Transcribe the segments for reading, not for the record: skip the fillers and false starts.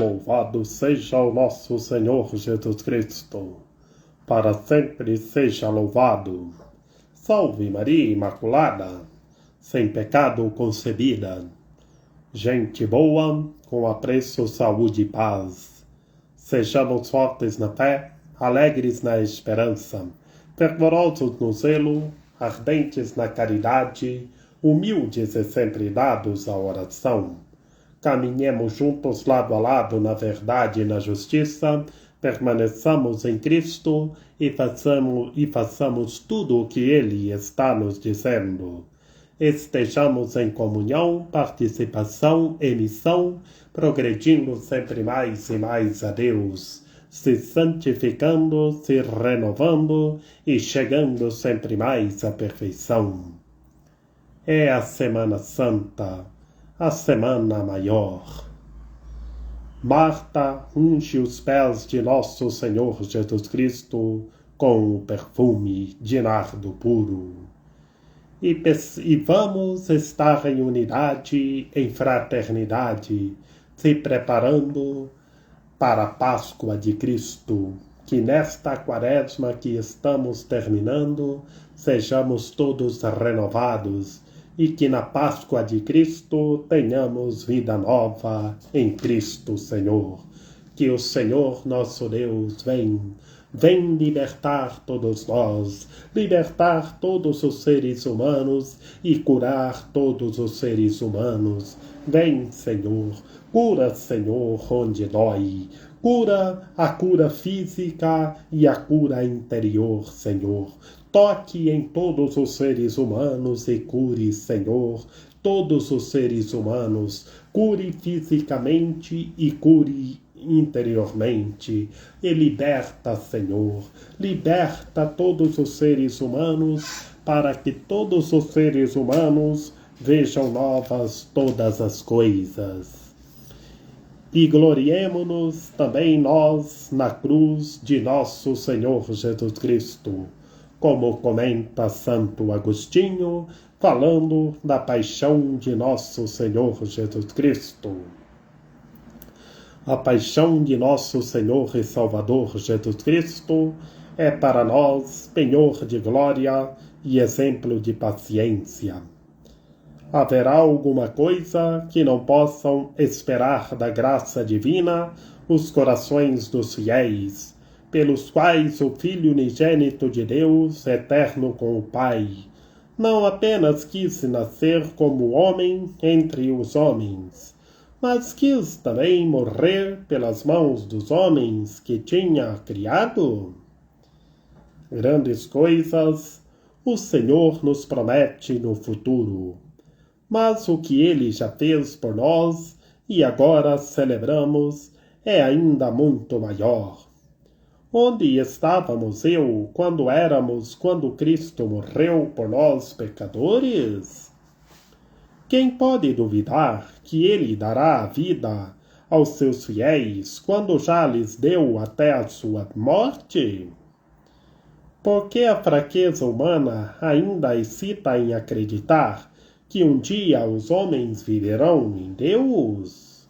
Louvado seja o nosso Senhor Jesus Cristo, para sempre seja louvado. Salve Maria Imaculada, sem pecado concebida. Gente boa, com apreço, saúde e paz. Sejamos fortes na fé, alegres na esperança, fervorosos no zelo, ardentes na caridade, humildes e sempre dados à oração. Caminhemos juntos lado a lado na verdade e na justiça, permaneçamos em Cristo e façamos tudo o que Ele está nos dizendo. Estejamos em comunhão, participação e missão, progredindo sempre mais e mais a Deus, se santificando, se renovando e chegando sempre mais à perfeição. É a Semana Santa, a Semana Maior. Marta unge os pés de nosso Senhor Jesus Cristo com o perfume de nardo puro. E vamos estar em unidade, em fraternidade, se preparando para a Páscoa de Cristo, que nesta quaresma que estamos terminando, sejamos todos renovados e que na Páscoa de Cristo tenhamos vida nova em Cristo Senhor. Que o Senhor nosso Deus vem libertar todos nós, libertar todos os seres humanos e curar todos os seres humanos. Vem, Senhor, cura, Senhor, onde dói. Cura a cura física e a cura interior, Senhor. Toque em todos os seres humanos e cure, Senhor, todos os seres humanos. Cure fisicamente e cure interiormente. E liberta, Senhor, liberta todos os seres humanos, para que todos os seres humanos vejam novas todas as coisas. E gloriemo-nos também nós na cruz de nosso Senhor Jesus Cristo, como comenta Santo Agostinho, falando da paixão de nosso Senhor Jesus Cristo. A paixão de nosso Senhor e Salvador Jesus Cristo é para nós penhor de glória e exemplo de paciência. Haverá alguma coisa que não possam esperar da graça divina os corações dos fiéis, pelos quais o Filho unigênito de Deus, eterno com o Pai, não apenas quis nascer como homem entre os homens, mas quis também morrer pelas mãos dos homens que tinha criado? Grandes coisas o Senhor nos promete no futuro, mas o que Ele já fez por nós e agora celebramos é ainda muito maior. Onde estávamos quando Cristo morreu por nós pecadores? Quem pode duvidar que Ele dará a vida aos seus fiéis quando já lhes deu até a sua morte? Porque a fraqueza humana ainda excita em acreditar que um dia os homens viverão em Deus?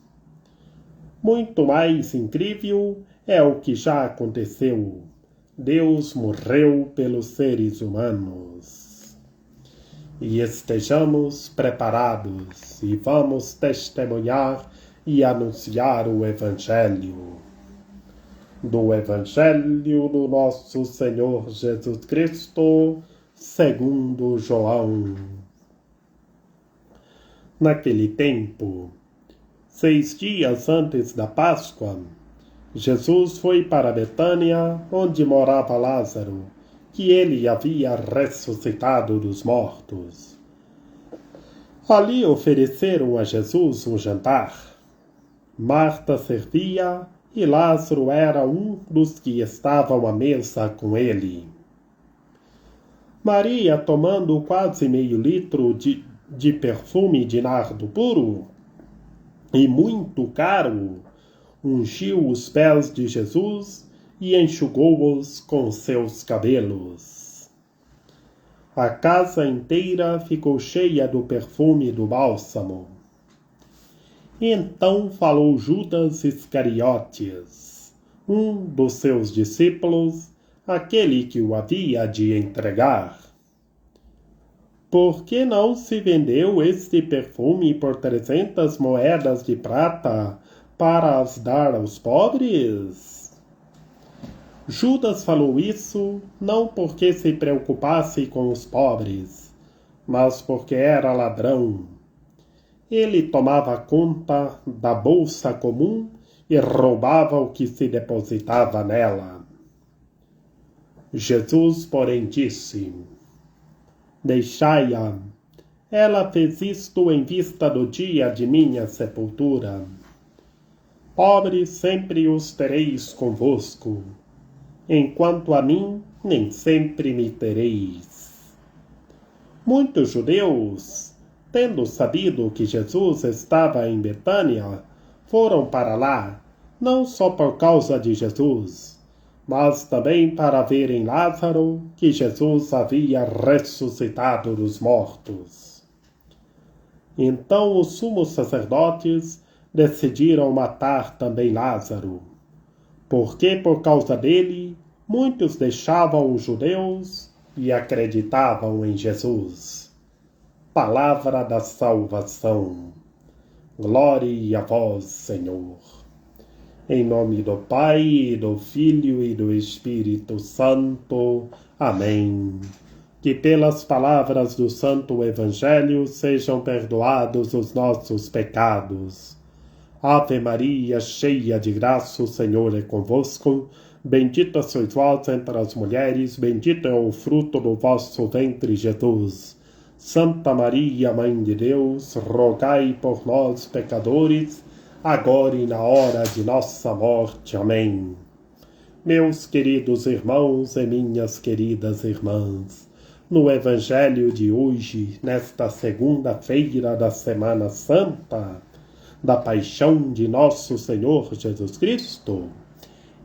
Muito mais incrível é o que já aconteceu. Deus morreu pelos seres humanos. E estejamos preparados e vamos testemunhar e anunciar o Evangelho. Do Evangelho do nosso Senhor Jesus Cristo, segundo João. Naquele tempo, 6 dias antes da Páscoa, Jesus foi para Betânia, onde morava Lázaro, que ele havia ressuscitado dos mortos. Ali ofereceram a Jesus um jantar. Marta servia e Lázaro era um dos que estavam à mesa com ele. Maria, tomando quase meio litro de perfume de nardo puro e muito caro, ungiu os pés de Jesus e enxugou-os com seus cabelos. A casa inteira ficou cheia do perfume do bálsamo. Então falou Judas Iscariotes, um dos seus discípulos, aquele que o havia de entregar. Por que não se vendeu este perfume por 300 moedas de prata para as dar aos pobres? Judas falou isso não porque se preocupasse com os pobres, mas porque era ladrão. Ele tomava conta da bolsa comum e roubava o que se depositava nela. Jesus, porém, disse: deixai-a. Ela fez isto em vista do dia de minha sepultura. Pobres sempre os tereis convosco, enquanto a mim nem sempre me tereis. Muitos judeus, tendo sabido que Jesus estava em Betânia, foram para lá, não só por causa de Jesus, mas também para verem Lázaro, que Jesus havia ressuscitado dos mortos. Então os sumos sacerdotes decidiram matar também Lázaro, porque por causa dele muitos deixavam os judeus e acreditavam em Jesus. Palavra da salvação. Glória a vós, Senhor. Em nome do Pai, do Filho e do Espírito Santo. Amém. Que pelas palavras do Santo Evangelho sejam perdoados os nossos pecados. Ave Maria, cheia de graça, o Senhor é convosco. Bendita sois vós entre as mulheres, bendito é o fruto do vosso ventre, Jesus. Santa Maria, Mãe de Deus, rogai por nós, pecadores, agora e na hora de nossa morte. Amém. Meus queridos irmãos e minhas queridas irmãs, no Evangelho de hoje, nesta segunda-feira da Semana Santa, da paixão de nosso Senhor Jesus Cristo,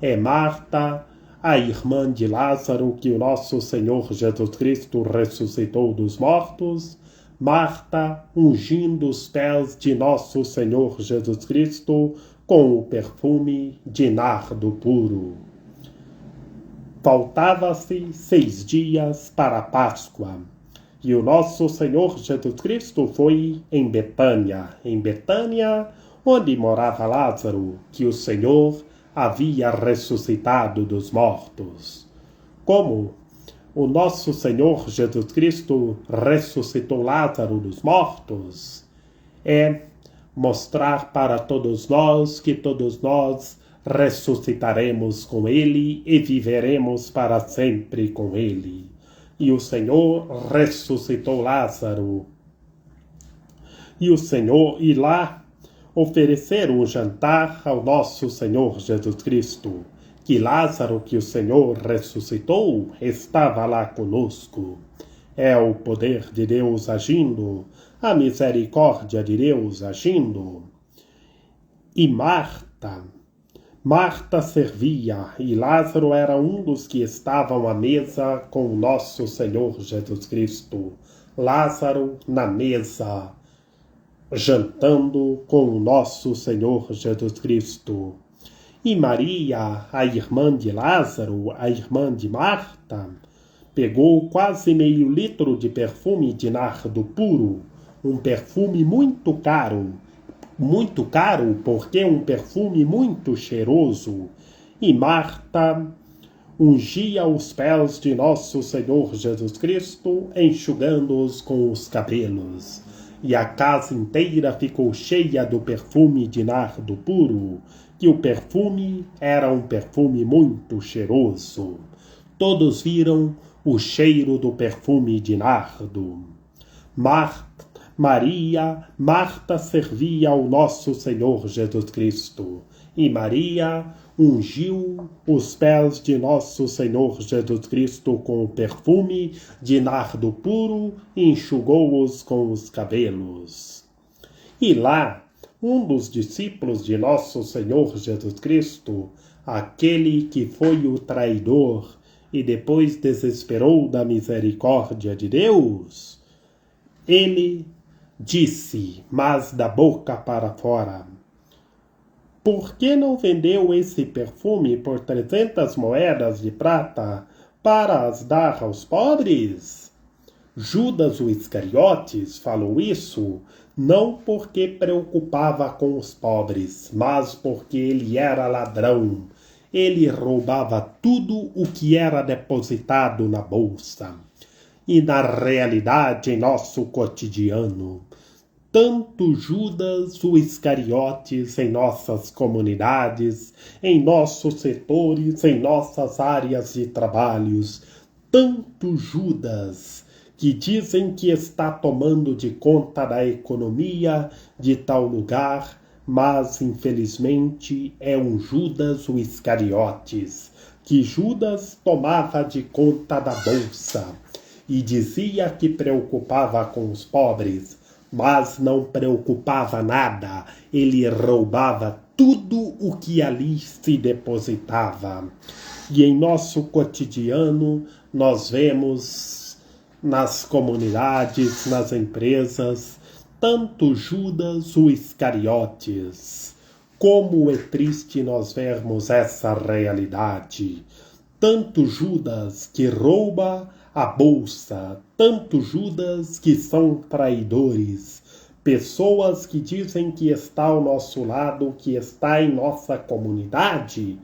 é Marta, a irmã de Lázaro, que o nosso Senhor Jesus Cristo ressuscitou dos mortos, Marta ungindo os pés de nosso Senhor Jesus Cristo com o perfume de nardo puro. Faltava-se 6 dias para a Páscoa, e o nosso Senhor Jesus Cristo foi em Betânia, onde morava Lázaro, que o Senhor havia ressuscitado dos mortos. Como o nosso Senhor Jesus Cristo ressuscitou Lázaro dos mortos, é mostrar para todos nós que todos nós ressuscitaremos com Ele e viveremos para sempre com Ele. E o Senhor ressuscitou Lázaro. E lá ofereceram um jantar ao nosso Senhor Jesus Cristo, que Lázaro, que o Senhor ressuscitou, estava lá conosco. É o poder de Deus agindo, a misericórdia de Deus agindo. E Marta servia, e Lázaro era um dos que estavam à mesa com o nosso Senhor Jesus Cristo. Lázaro na mesa, jantando com o nosso Senhor Jesus Cristo. E Maria, a irmã de Lázaro, a irmã de Marta, pegou quase meio litro de perfume de nardo puro, um perfume muito caro porque é um perfume muito cheiroso, e Marta ungia os pés de nosso Senhor Jesus Cristo, enxugando-os com os cabelos. E a casa inteira ficou cheia do perfume de nardo puro, que o perfume era um perfume muito cheiroso. Todos viram o cheiro do perfume de nardo. Marta servia ao nosso Senhor Jesus Cristo, e Maria ungiu os pés de nosso Senhor Jesus Cristo com o perfume de nardo puro e enxugou-os com os cabelos. E lá, um dos discípulos de nosso Senhor Jesus Cristo, aquele que foi o traidor e depois desesperou da misericórdia de Deus, ele disse, mas da boca para fora: por que não vendeu esse perfume por 300 moedas de prata para as dar aos pobres? Judas o Iscariotes falou isso não porque preocupava com os pobres, mas porque ele era ladrão. Ele roubava tudo o que era depositado na bolsa. E na realidade, em nosso cotidiano, tanto Judas o Iscariotes em nossas comunidades, em nossos setores, em nossas áreas de trabalhos, tanto Judas que dizem que está tomando de conta da economia de tal lugar, mas infelizmente é um Judas o Iscariotes, que Judas tomava de conta da bolsa e dizia que preocupava com os pobres, mas não preocupava nada, ele roubava tudo o que ali se depositava. E em nosso cotidiano nós vemos nas comunidades, nas empresas, tanto Judas o Iscariotes. Como é triste nós vermos essa realidade. Tanto Judas que rouba a bolsa, tanto Judas que são traidores, pessoas que dizem que está ao nosso lado, que está em nossa comunidade,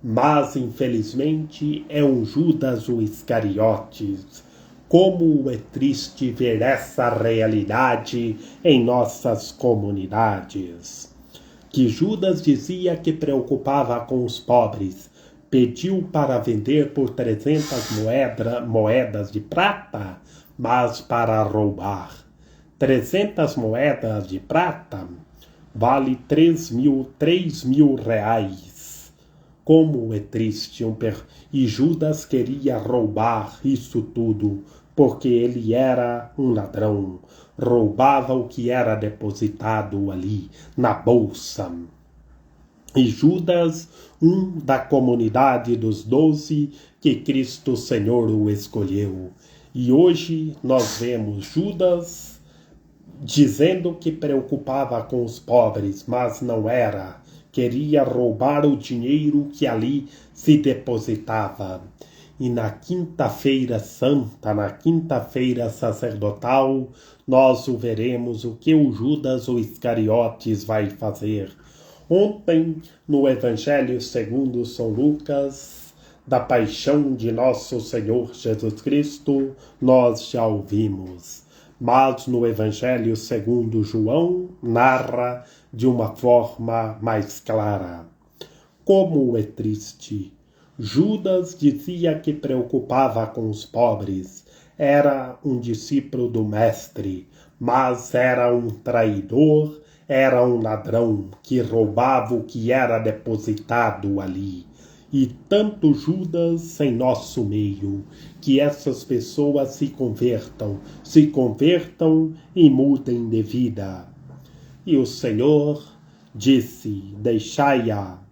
mas infelizmente é um Judas o Iscariotes. Como é triste ver essa realidade em nossas comunidades. Que Judas dizia que preocupava com os pobres, pediu para vender por 300 moedas de prata, mas para roubar. 300 moedas de prata vale 3 mil reais. Como é triste. E Judas queria roubar isso tudo, porque ele era um ladrão. Roubava o que era depositado ali na bolsa. E Judas, um da comunidade dos 12 que Cristo Senhor o escolheu. E hoje nós vemos Judas dizendo que preocupava com os pobres, mas não era. Queria roubar o dinheiro que ali se depositava. E na quinta-feira santa, na quinta-feira sacerdotal, nós o veremos o que o Judas o Iscariotes vai fazer. Ontem, no Evangelho segundo São Lucas, da paixão de nosso Senhor Jesus Cristo, nós já ouvimos. Mas no Evangelho segundo João, narra de uma forma mais clara. Como é triste! Judas dizia que preocupava com os pobres, era um discípulo do Mestre, mas era um traidor, era um ladrão que roubava o que era depositado ali. E tanto Judas em nosso meio, que essas pessoas se convertam e mudem de vida. E o Senhor disse, deixai-a.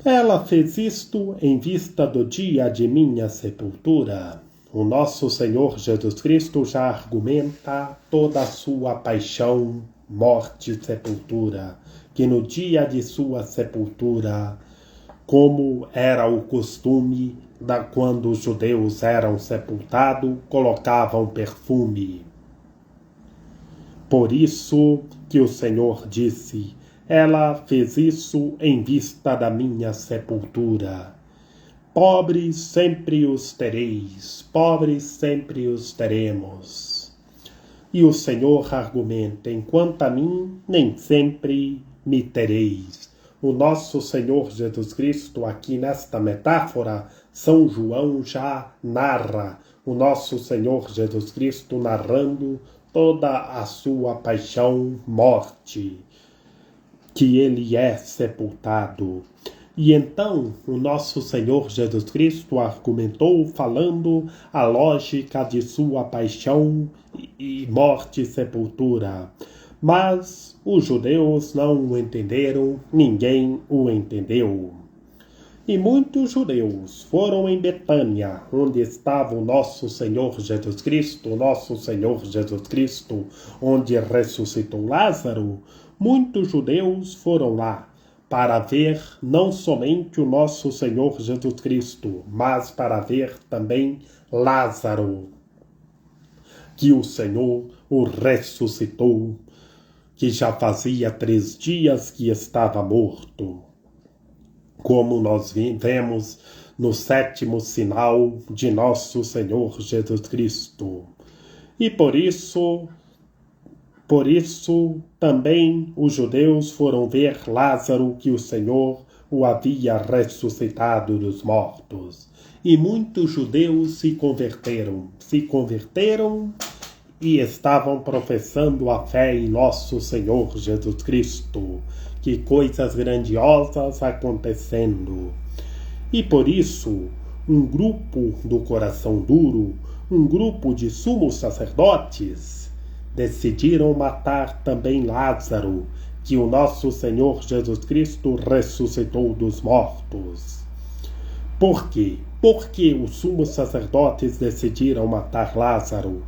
Ela fez isto em vista do dia de minha sepultura. O nosso Senhor Jesus Cristo já argumenta toda a sua paixão, morte e sepultura, que no dia de sua sepultura, como era o costume quando os judeus eram sepultados, colocavam perfume. Por isso que o Senhor disse, ela fez isso em vista da minha sepultura. Pobres sempre os tereis, pobres sempre os teremos. E o Senhor argumenta, enquanto a mim, nem sempre me tereis. O nosso Senhor Jesus Cristo, aqui nesta metáfora, São João já narra o nosso Senhor Jesus Cristo narrando toda a sua paixão, morte, que ele é sepultado. E então o nosso Senhor Jesus Cristo argumentou falando a lógica de sua paixão e morte e sepultura. Mas os judeus não o entenderam, ninguém o entendeu. E muitos judeus foram em Betânia, onde estava o nosso Senhor Jesus Cristo, onde ressuscitou Lázaro. muitos judeus foram lá para ver não somente o nosso Senhor Jesus Cristo, mas para ver também Lázaro, que o Senhor o ressuscitou, que já fazia 3 dias que estava morto, como nós vemos no 7º sinal de nosso Senhor Jesus Cristo. E por isso também os judeus foram ver Lázaro, que o Senhor o havia ressuscitado dos mortos. E muitos judeus se converteram e estavam professando a fé em nosso Senhor Jesus Cristo. Que coisas grandiosas acontecendo. E por isso, um grupo do coração duro, um grupo de sumos sacerdotes, decidiram matar também Lázaro, que o nosso Senhor Jesus Cristo ressuscitou dos mortos. Por quê? Porque os sumos sacerdotes decidiram matar Lázaro?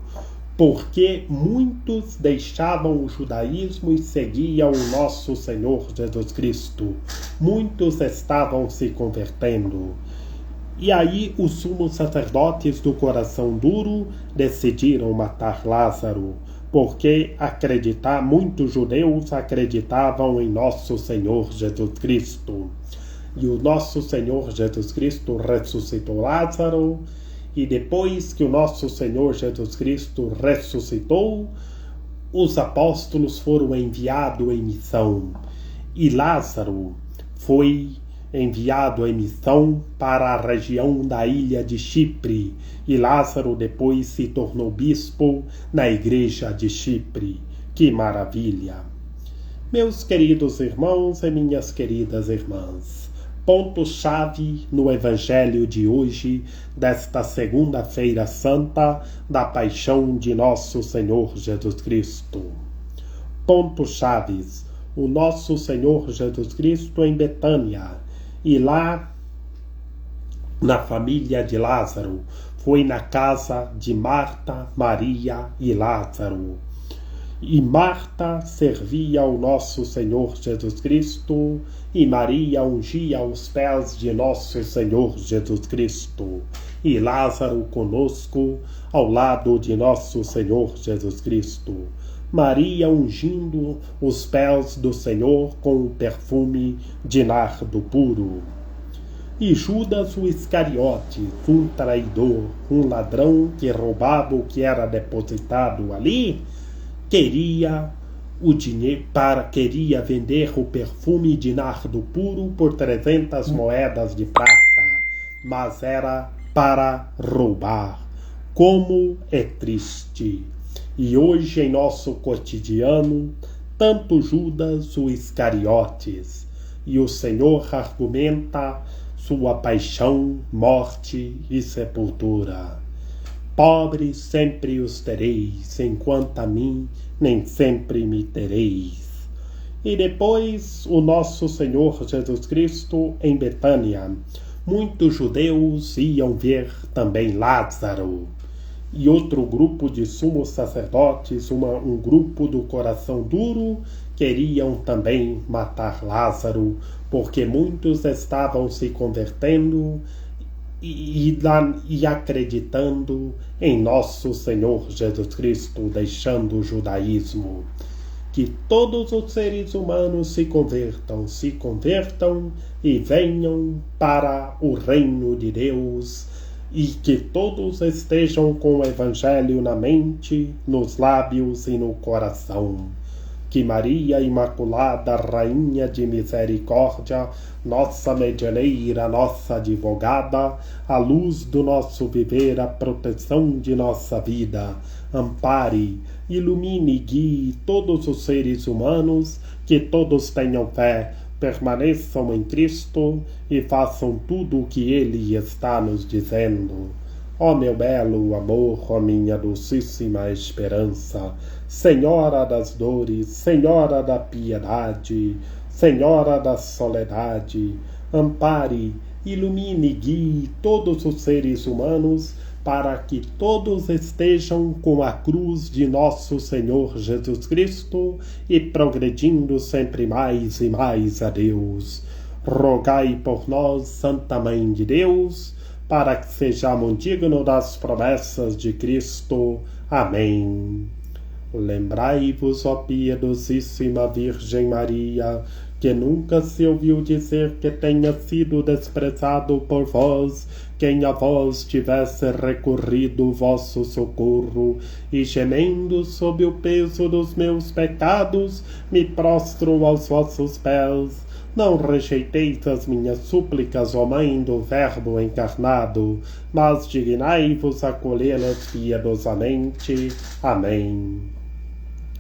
Porque muitos deixavam o judaísmo e seguiam o nosso Senhor Jesus Cristo. Muitos estavam se convertendo. E aí os sumos sacerdotes do coração duro decidiram matar Lázaro, porque muitos judeus acreditavam em nosso Senhor Jesus Cristo. E o nosso Senhor Jesus Cristo ressuscitou Lázaro. E depois que o nosso Senhor Jesus Cristo ressuscitou, os apóstolos foram enviados em missão. E Lázaro foi enviado em missão para a região da ilha de Chipre. E Lázaro depois se tornou bispo na igreja de Chipre. Que maravilha! Meus queridos irmãos e minhas queridas irmãs, ponto-chave no Evangelho de hoje, desta segunda-feira santa da paixão de nosso Senhor Jesus Cristo. Ponto-chaves: o nosso Senhor Jesus Cristo em Betânia, e lá na família de Lázaro, foi na casa de Marta, Maria e Lázaro. E Marta servia ao nosso Senhor Jesus Cristo, e Maria ungia os pés de nosso Senhor Jesus Cristo, e Lázaro conosco, ao lado de nosso Senhor Jesus Cristo. Maria ungindo os pés do Senhor com o perfume de nardo puro. E Judas o Iscariote, um traidor, um ladrão que roubava o que era depositado ali, queria vender o perfume de nardo puro por 300 moedas de prata, mas era para roubar. Como é triste! E hoje em nosso cotidiano, tanto Judas o Iscariotes, e o Senhor argumenta sua paixão, morte e sepultura. Pobres sempre os tereis, enquanto a mim nem sempre me tereis. E depois o nosso Senhor Jesus Cristo em Betânia. Muitos judeus iam ver também Lázaro. E outro grupo de sumos sacerdotes, um grupo do coração duro, queriam também matar Lázaro, porque muitos estavam se convertendo e acreditando em nosso Senhor Jesus Cristo, deixando o judaísmo. Que todos os seres humanos se convertam e venham para o reino de Deus, e que todos estejam com o Evangelho na mente, nos lábios e no coração. Que Maria Imaculada, Rainha de Misericórdia, nossa medianeira, nossa advogada, a luz do nosso viver, a proteção de nossa vida, ampare, ilumine e guie todos os seres humanos, que todos tenham fé, permaneçam em Cristo e façam tudo o que Ele está nos dizendo. Ó meu belo amor, ó minha docíssima esperança, Senhora das dores, Senhora da piedade, Senhora da soledade, ampare, ilumine e guie todos os seres humanos para que todos estejam com a cruz de nosso Senhor Jesus Cristo e progredindo sempre mais e mais a Deus. Rogai por nós, Santa Mãe de Deus, para que sejamos dignos das promessas de Cristo. Amém. Lembrai-vos, ó piedosíssima Virgem Maria, que nunca se ouviu dizer que tenha sido desprezado por vós quem a vós tivesse recorrido o vosso socorro, e gemendo sob o peso dos meus pecados, me prostro aos vossos pés. Não rejeiteis as minhas súplicas, ó Mãe do Verbo encarnado, mas dignai-vos acolhê-las piedosamente. Amém.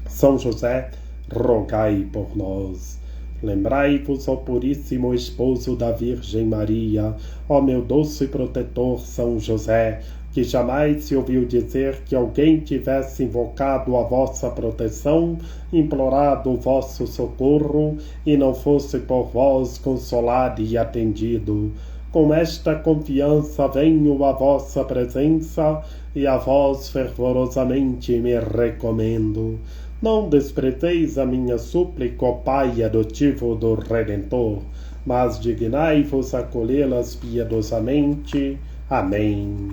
São José, rogai por nós. Lembrai-vos, ó puríssimo esposo da Virgem Maria, ó meu doce protetor São José, que jamais se ouviu dizer que alguém tivesse invocado a vossa proteção, implorado o vosso socorro, e não fosse por vós consolado e atendido. Com esta confiança venho à vossa presença, e a vós fervorosamente me recomendo. Não desprezeis a minha súplica, ó Pai adotivo do Redentor, mas dignai-vos acolhê-las piedosamente. Amém.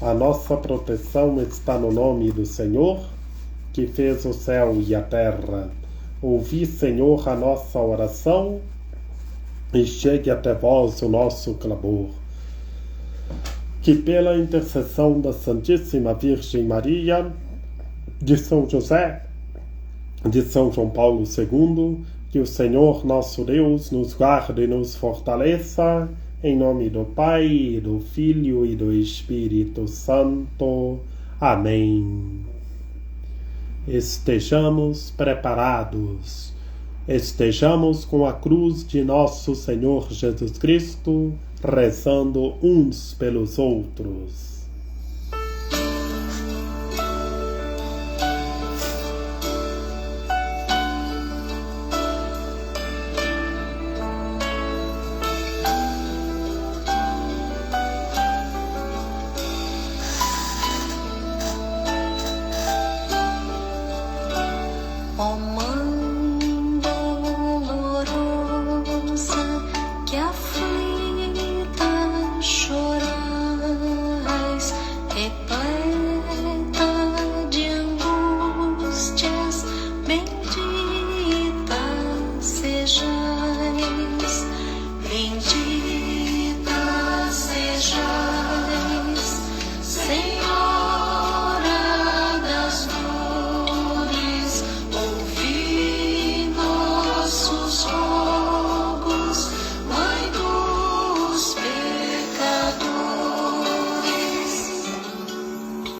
A nossa proteção está no nome do Senhor, que fez o céu e a terra. Ouvi, Senhor, a nossa oração, e chegue até vós o nosso clamor. Que pela intercessão da Santíssima Virgem Maria, de São José, de São João Paulo II, que o Senhor nosso Deus nos guarde e nos fortaleça, em nome do Pai, do Filho e do Espírito Santo. Amém. Estejamos preparados, estejamos com a cruz de nosso Senhor Jesus Cristo, rezando uns pelos outros.